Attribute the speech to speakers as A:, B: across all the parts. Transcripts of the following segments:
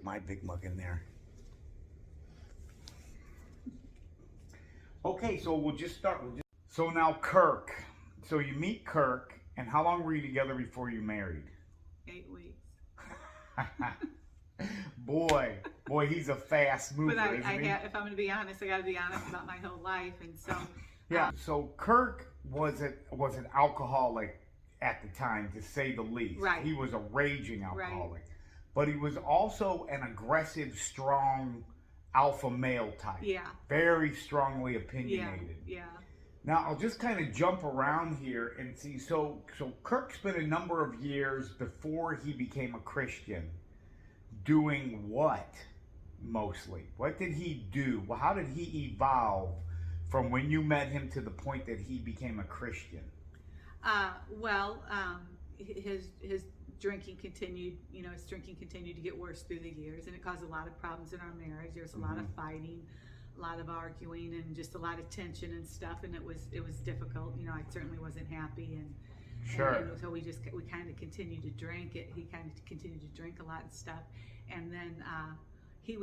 A: My big mug in there. Okay, so we'll just start. So now Kirk. So you meet Kirk, and how long were you together before you married?
B: 8 weeks.
A: boy, he's a fast mover,
B: But
A: isn't he?
B: if I'm going to be honest, I got to be honest about my whole life, and so.
A: Yeah. So Kirk was an alcoholic at the time, to say the least.
B: Right.
A: He was a raging alcoholic,
B: Right.
A: but he was also an aggressive, strong alpha male type.
B: Yeah.
A: Very strongly opinionated.
B: Yeah.
A: Now I'll just kind of jump around here and see. So Kirk spent a number of years before he became a Christian doing what mostly? What did he do? Well, how did he evolve from when you met him to the point that he became a Christian?
B: Well, his drinking continued. His drinking continued to get worse through the years, and it caused a lot of problems in our marriage. There was a lot of fighting, a lot of arguing, and just a lot of tension and stuff. And it was difficult. I certainly wasn't happy, and
A: Sure.
B: and so we kind of continued to drink. He kind of continued to drink a lot and stuff, and then. He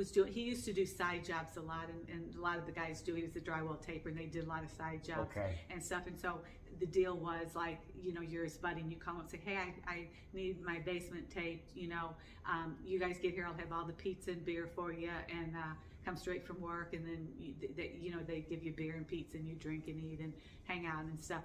B: used to do side jobs a lot, and a lot of the guys do. He was a drywall taper, and they did a lot of side jobs and stuff. And so the deal was like, you're his buddy, and you call him and say, hey, I need my basement taped. You guys get here, I'll have all the pizza and beer for you, and come straight from work, and then they give you beer and pizza, and you drink and eat and hang out and stuff.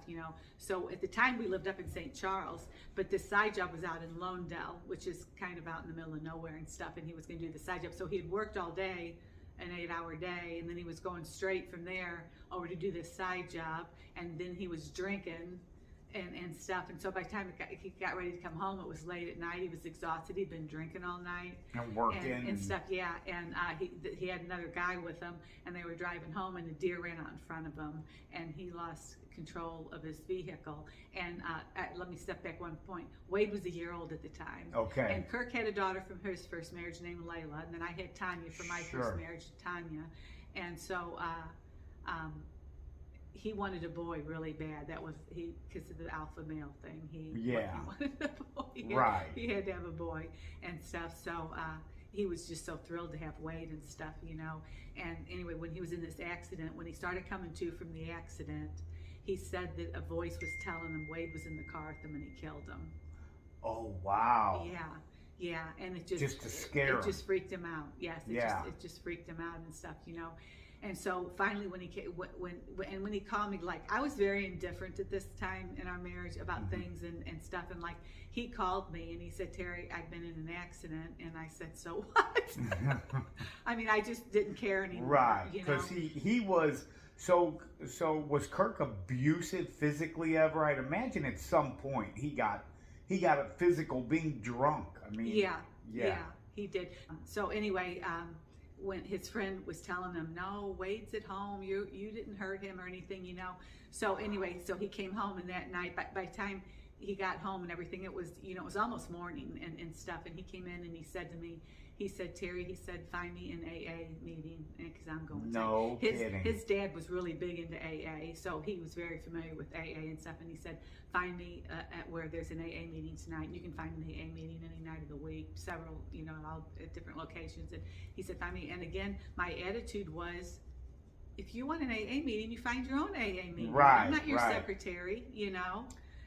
B: So at the time we lived up in St. Charles, but this side job was out in Lonedale, which is kind of out in the middle of nowhere and stuff, and he was going to do the side job. So he had worked all day, an 8-hour day, and then he was going straight from there over to do this side job, and then he was drinking and stuff. And so by the time he got ready to come home, it was late at night. He was exhausted. He'd been drinking all night
A: and working
B: and stuff. Yeah, and he had another guy with him, and they were driving home, and a deer ran out in front of him, and he lost control of his vehicle. And let me step back one point. Wade was a year old at the time.
A: Okay.
B: And Kirk had a daughter from his first marriage named Layla, and then I had Tanya from my first marriage, Tanya. And so he wanted a boy really bad. That was because of the alpha male thing. He wanted a boy.
A: Right.
B: He had to have a boy and stuff. So he was just so thrilled to have Wade and stuff, And anyway, when he was in this accident, when he started coming to from the accident, he said that a voice was telling him Wade was in the car with him and he killed him.
A: Oh, wow.
B: Yeah, and it
A: just to scare him.
B: It just freaked him out. Yes, it just freaked him out and stuff, And so finally, when he called me, like, I was very indifferent at this time in our marriage about things and stuff, and like he called me and he said, Terrie, I've been in an accident, and I said, so what? I mean, I just didn't care anymore.
A: Right, because he was. So was Kirk abusive physically ever? I'd imagine at some point he got a physical being drunk. I mean,
B: yeah, he did. So anyway, when his friend was telling him, no, Wade's at home, you didn't hurt him or anything, So anyway, so he came home, and that night, by the time he got home and everything, it was, it was almost morning and stuff. And he came in and he said to me, he said, Terrie, he said, find me an AA meeting, because I'm going to.
A: No kidding.
B: His dad was really big into AA, so he was very familiar with AA and stuff. And he said, find me at where there's an AA meeting tonight. You can find an AA meeting any night of the week, several, all at different locations. And he said, find me. And again, my attitude was, if you want an AA meeting, you find your own AA meeting.
A: Right,
B: I'm not your secretary,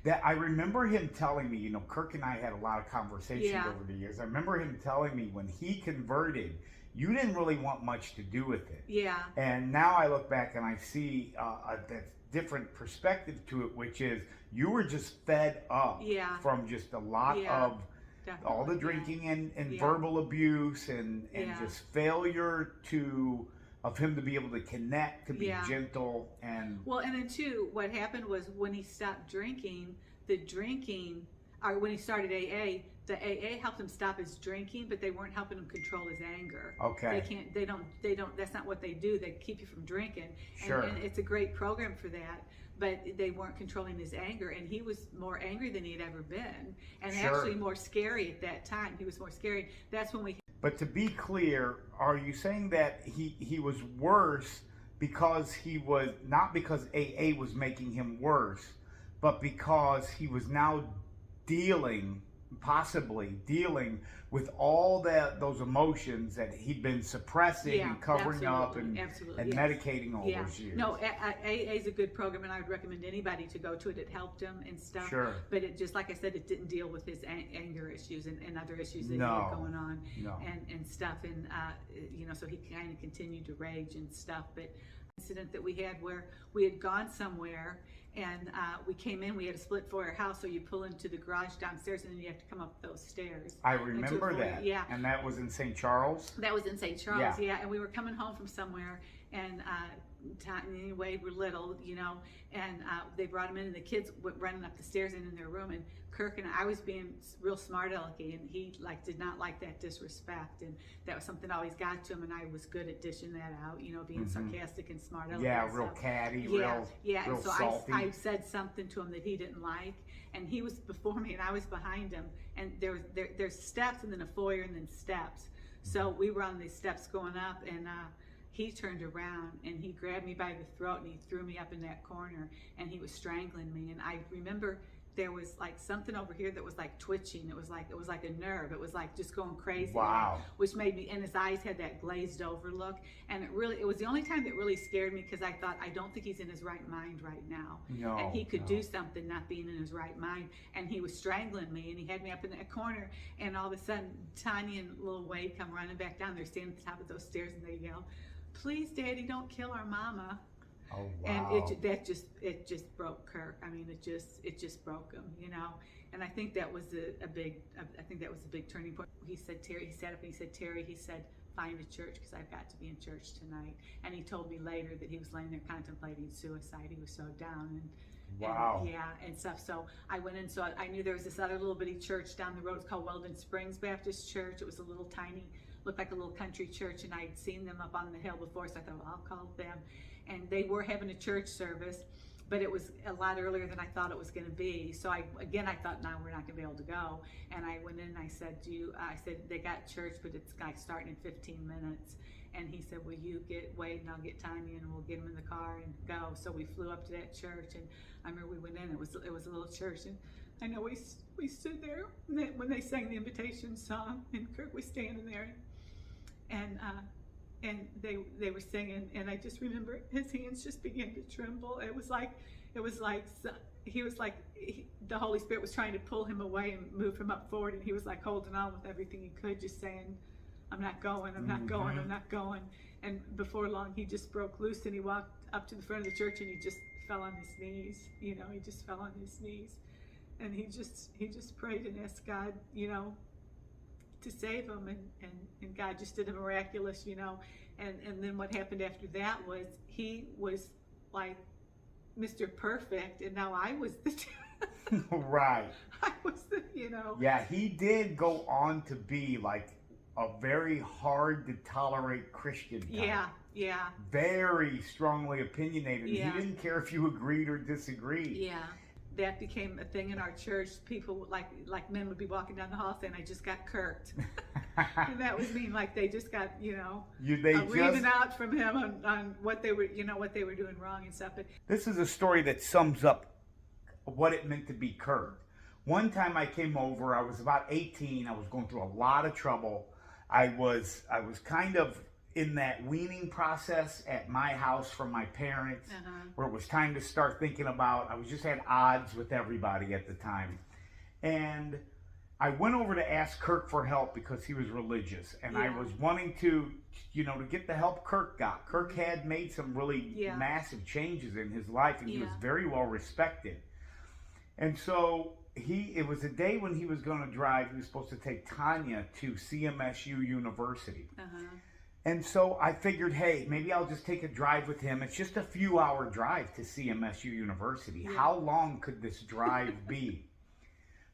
A: That I remember him telling me, Kirk and I had a lot of conversations over the years. I remember him telling me when he converted, you didn't really want much to do with it.
B: Yeah.
A: And now I look back and I see a different perspective to it, which is you were just fed up from just a lot of all the drinking and verbal abuse and just failure of him to be able to connect, to be gentle. And
B: well, and then too, what happened was when he stopped drinking, or when he started AA, the AA helped him stop his drinking, but they weren't helping him control his anger.
A: Okay.
B: They don't, that's not what they do. They keep you from drinking.
A: Sure.
B: And it's a great program for that, but they weren't controlling his anger, and he was more angry than he had ever been, and actually more scary at that time. He was more scary. That's when we...
A: But to be clear, are you saying that he was worse because he was, not because AA was making him worse, but because he was now dealing possibly dealing with all those emotions that he'd been suppressing and covering up and medicating all those years.
B: No, AA is a good program, and I would recommend anybody to go to it. It helped him and stuff.
A: Sure.
B: But it just, like I said, it didn't deal with his anger issues and other issues that he had going on and stuff. And, so he kind of continued to rage and stuff. But incident that we had where we had gone somewhere and we came in, we had a split floor house, so you pull into the garage downstairs and then you have to come up those stairs.
A: I remember that. Yeah. And that was in St. Charles?
B: That was in St. Charles, yeah. And we were coming home from somewhere, and anyway, we're little, and they brought him in, and the kids went running up the stairs and in their room, and Kirk and I was being real smart alecky, and he did not like that disrespect, and that was something that always got to him, and I was good at dishing that out, being sarcastic and smart alecky.
A: Yeah, real catty, real
B: and so
A: salty.
B: I said something to him that he didn't like, and he was before me and I was behind him, and there's steps and then a foyer and then steps. So we were on these steps going up, and he turned around and he grabbed me by the throat and he threw me up in that corner, and he was strangling me. And I remember there was something over here that was twitching. It was like a nerve. It was just going crazy.
A: Wow.
B: Which made me, and his eyes had that glazed over look. And it was the only time that really scared me, because I thought, I don't think he's in his right mind right now.
A: No,
B: and he could do something not being in his right mind. And he was strangling me, and he had me up in that corner. And all of a sudden, Tanya and little Wade come running back down. They're standing at the top of those stairs, and they yell, "Please, Daddy, don't kill our mama."
A: Oh, wow.
B: And it just broke Kirk. I mean, it just broke him, And I think that was a big turning point. He said, Terrie, he sat up and he said, Terrie, he said, find a church, because I've got to be in church tonight. And he told me later that he was laying there contemplating suicide. He was so down and
A: wow.
B: And stuff. So I went in, so I knew there was this other little bitty church down the road. It's called Weldon Springs Baptist Church. It was a little tiny, looked like a little country church, and I'd seen them up on the hill before, so I thought, well, I'll call them. And they were having a church service, but it was a lot earlier than I thought it was going to be. So I thought, no, we're not going to be able to go. And I went in and I said, they got church, but it's starting in 15 minutes. And he said, will you get Wade and I'll get Tanya and we'll get him in the car and go. So we flew up to that church, and I remember we went in, it was a little church, and I know we stood there when they sang the invitation song, and Kirk was standing there, and they were singing, and I just remember his hands just began to tremble. It was like the Holy Spirit was trying to pull him away and move him up forward, and he was holding on with everything he could, just saying, I'm not going, I'm not going, I'm not going. And before long, he just broke loose, and he walked up to the front of the church, and he just fell on his knees. He just fell on his knees, and he just prayed and asked God, to save him, and God just did a miraculous, and then what happened after that was he was like Mr. Perfect, and now I was the
A: right.
B: I was the,
A: Yeah, he did go on to be a very hard to tolerate Christian type.
B: Yeah.
A: Very strongly opinionated. Yeah. He didn't care if you agreed or disagreed.
B: Yeah. That became a thing in our church. People like men would be walking down the hall saying, I just got kirked. And that was mean, they just got, reaming out from him on what they were, what they were doing wrong and stuff. But
A: this is a story that sums up what it meant to be kirked. One time I came over, I was about 18, I was going through a lot of trouble. I was kind of in that weaning process at my house from my parents, where it was time to start thinking about, I was just at odds with everybody at the time. And I went over to ask Kirk for help because he was religious, and I was wanting to get the help Kirk got. Kirk had made some really massive changes in his life, and he was very well respected. And so it was a day when he was going to drive. He was supposed to take Tanya to CMSU University. And so I figured, hey, maybe I'll just take a drive with him. It's just a few-hour drive to CMSU University. Yeah. How long could this drive be?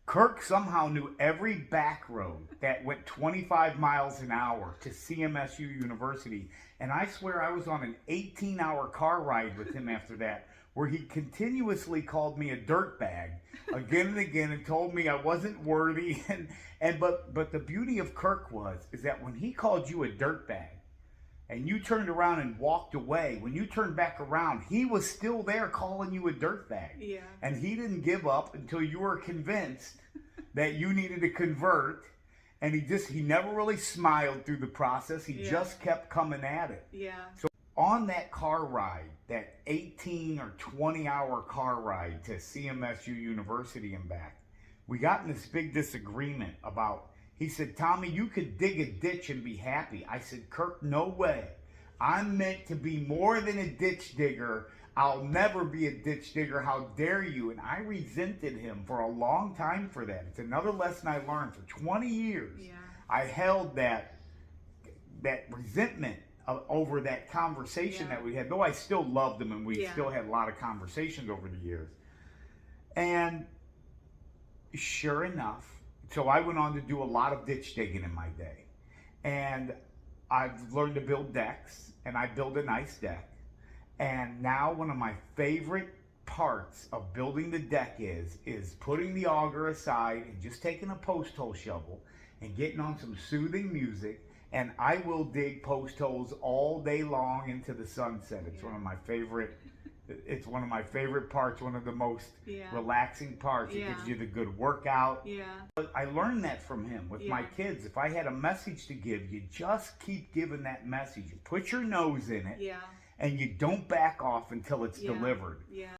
A: Kirk somehow knew every back road that went 25 miles an hour to CMSU University. And I swear I was on an 18-hour car ride with him after that, where he continuously called me a dirtbag again and again and told me I wasn't worthy. But the beauty of Kirk is that when he called you a dirtbag, and you turned around and walked away, when you turned back around, he was still there calling you a dirtbag.
B: Yeah.
A: And he didn't give up until you were convinced that you needed to convert. And he never really smiled through the process. He just kept coming at it.
B: Yeah.
A: So on that car ride, that 18 or 20 hour car ride to CMSU University and back, we got in this big disagreement about, he said, Tommy, you could dig a ditch and be happy. I said, Kirk, no way. I'm meant to be more than a ditch digger. I'll never be a ditch digger. How dare you? And I resented him for a long time for that. It's another lesson I learned. For 20 years, I held that resentment over that conversation that we had, though I still loved him and we still had a lot of conversations over the years. And sure enough, so I went on to do a lot of ditch digging in my day. And I've learned to build decks, and I build a nice deck. And now one of my favorite parts of building the deck is putting the auger aside and just taking a post hole shovel and getting on some soothing music, and I will dig post holes all day long into the sunset. It's one of my favorite. It's one of my favorite parts, one of the most relaxing parts. It gives you the good workout. Yeah. But I learned that from him with my kids. If I had a message to give, you just keep giving that message. You put your nose in it. Yeah. And you don't back off until it's delivered. Yeah.